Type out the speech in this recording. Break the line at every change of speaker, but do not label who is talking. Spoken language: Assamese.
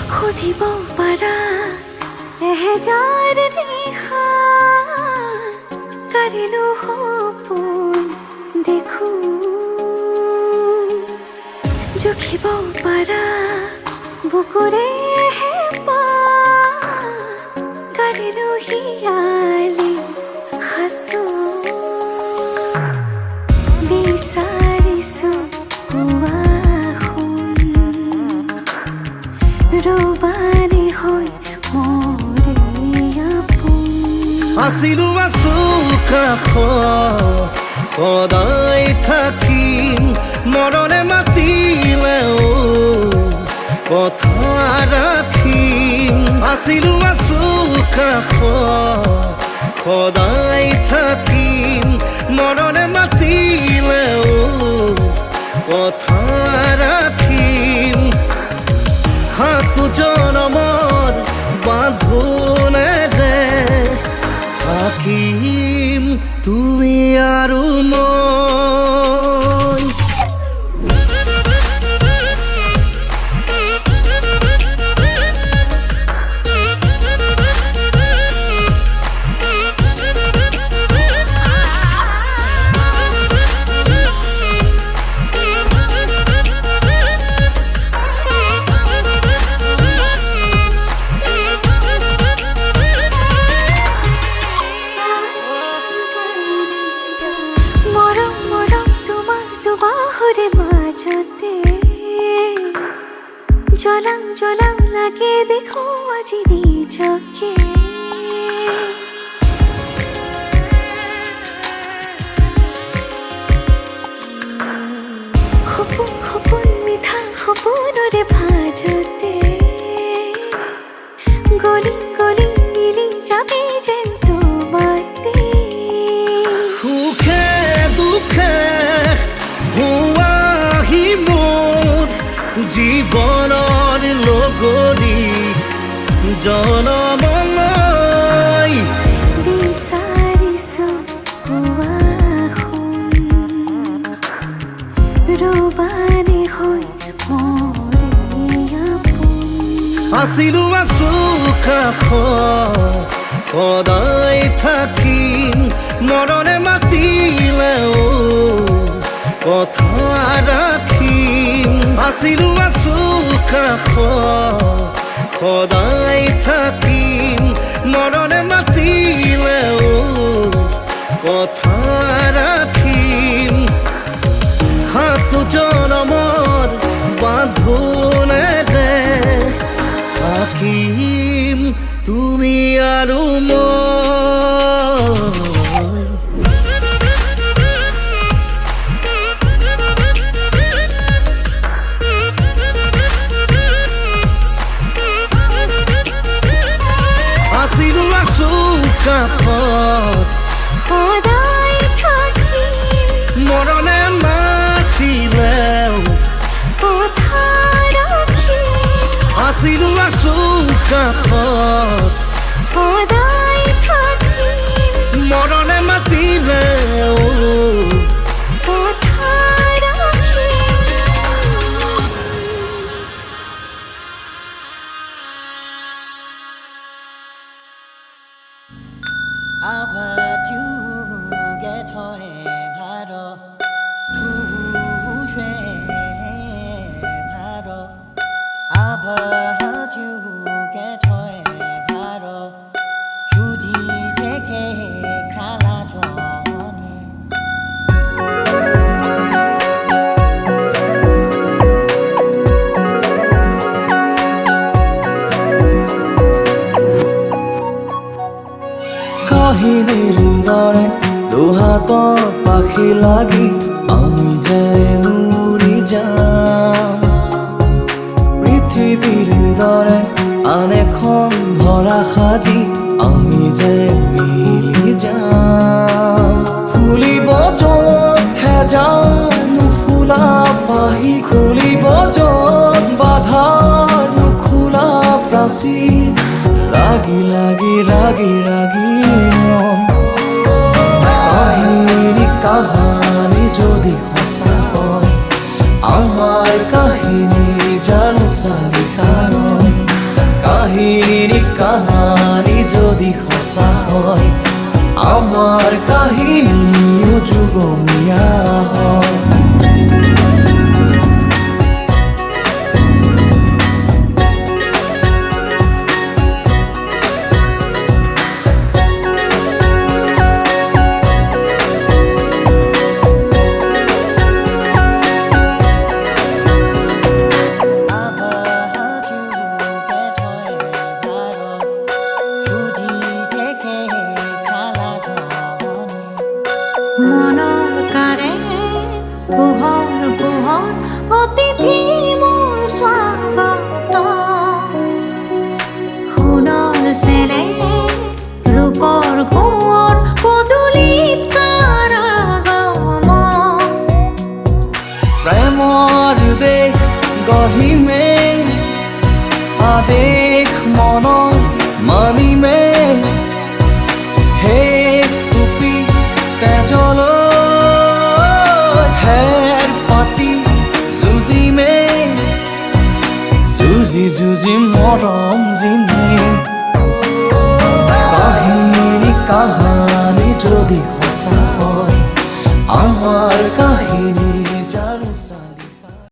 খুদিব পাৰা এহেজাৰ নিশা কাৰিলো সপোন দেখো জুখিব পাৰা বুকুৰে হেঁপাহ কাৰিলো হিয়ালি সাঁচো বিচাৰিছো পুৱা ৰবানি হৈ মৰে আপোন
আছিলো আছো কাষত সদায় থাকিম মৰণে মাতিলেও কথা ৰাখিম আছিলো আছো কাষত সদায় থাকিম মৰণে মাতিলেও কথা ৰাখিম সাতো জনমৰ বাঁধোনেৰে থাকিম তুমি আৰু মই
জলাং জলাং লাগে দেখো আজি নিজকে সপোন সপোন মিঠা সপোনৰে ভাজতে গলি গলি মিলি যাবি যেন তোমাতে
সুখে দুখে হুৱাহি মোৰ জীৱনৰ লগৰী জনমলৈ
বিচাৰিছো পুৱা ৰবানি হৈ মৰে আপোন
আছিলো আছো কাষত সদায় থাকিম মৰণে মাতিলেও কথা ৰাখিম আছিলো আছো কাষত সদায় থাকিম মৰণে মাতিলেও কথা ৰাখিম সাতো জনমৰ বাঁধোনেৰে থাকিম তুমি আৰু মই আছিলো আছো কাষত
সদায় থাকিম
মৰণে মাতিলেও
কথা ৰাখিম
আছিলো আছো কাষত
সদায় থাকিম
মৰণে মাতিলেও
কথা ৰাখিম
I've heard you get high, haro, haro. I've heard you get high, haro, Judy take krala Johnny.
কাহিনীৰ দৰে দুহাতত পাখি লাগি আমি যেন উৰি যাম পৃথিৱীৰ দৰে আন এখন ধৰা সাজি আমি যেন মিলি যাম খুলিব য'ত হেজাৰ নুফুলা পাহি খুলিব য'ত বাধাৰ নুখুলা প্ৰাচীৰ লাগি লাগি লাগি লাগি মন সঁচা হয় আমাৰ কাহিনী জানো চাবি কাৰণ কাহানী যদি সঁচা হয় আমাৰ কাহিনীও যুগমীয়া হয়
মনৰ কাৰে পোহৰ পোহৰ অতিথি মোৰ স্বাগত সোণৰ চেলে ৰূপৰ কোঁৱৰ পদূলিত কাৰাগম
প্ৰেমৰ দেশ গঢ়িমে আদেশ মনত মানিমে শেষ টুপি তেজলৈ হেৰ পাতি যুঁজিমে যুঁজি মৰম জিনিম কাহানী যদি সঁচা